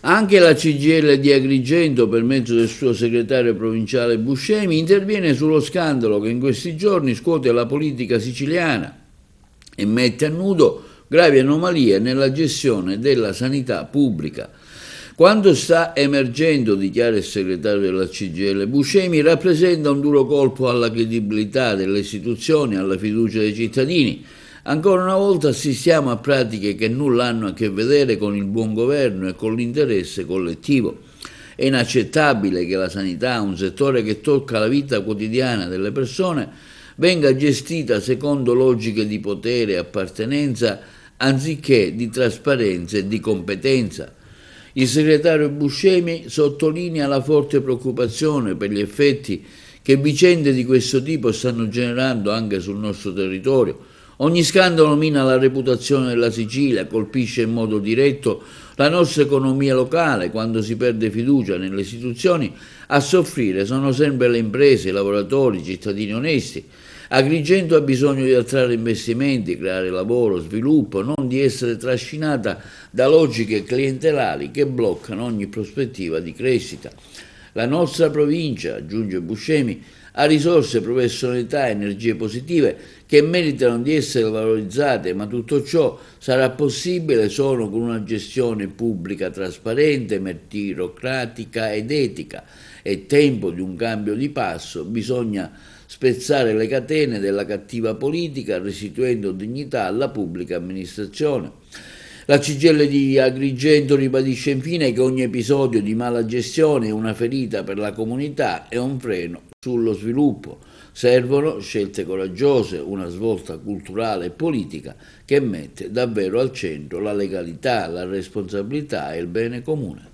Anche la CGIL di Agrigento, per mezzo del suo segretario provinciale Buscemi, interviene sullo scandalo che in questi giorni scuote la politica siciliana e mette a nudo gravi anomalie nella gestione della sanità pubblica. Quanto sta emergendo, dichiara il segretario della CGIL Buscemi, rappresenta un duro colpo alla credibilità delle istituzioni e alla fiducia dei cittadini. Ancora una volta assistiamo a pratiche che nulla hanno a che vedere con il buon governo e con l'interesse collettivo. È inaccettabile che la sanità, un settore che tocca la vita quotidiana delle persone, venga gestita secondo logiche di potere e appartenenza anziché di trasparenza e di competenza. Il segretario Buscemi sottolinea la forte preoccupazione per gli effetti che vicende di questo tipo stanno generando anche sul nostro territorio. Ogni scandalo mina la reputazione della Sicilia, colpisce in modo diretto la nostra economia locale. Quando si perde fiducia nelle istituzioni, a soffrire sono sempre le imprese, i lavoratori, i cittadini onesti. Agrigento ha bisogno di attrarre investimenti, creare lavoro, sviluppo, non di essere trascinata da logiche clientelari che bloccano ogni prospettiva di crescita. La nostra provincia, aggiunge Buscemi, ha risorse, professionalità e energie positive che meritano di essere valorizzate, ma tutto ciò sarà possibile solo con una gestione pubblica trasparente, meritocratica ed etica. È tempo di un cambio di passo, bisogna spezzare le catene della cattiva politica, restituendo dignità alla pubblica amministrazione. La CGIL di Agrigento ribadisce infine che ogni episodio di mala gestione è una ferita per la comunità e un freno sullo sviluppo. Servono scelte coraggiose, una svolta culturale e politica che mette davvero al centro la legalità, la responsabilità e il bene comune.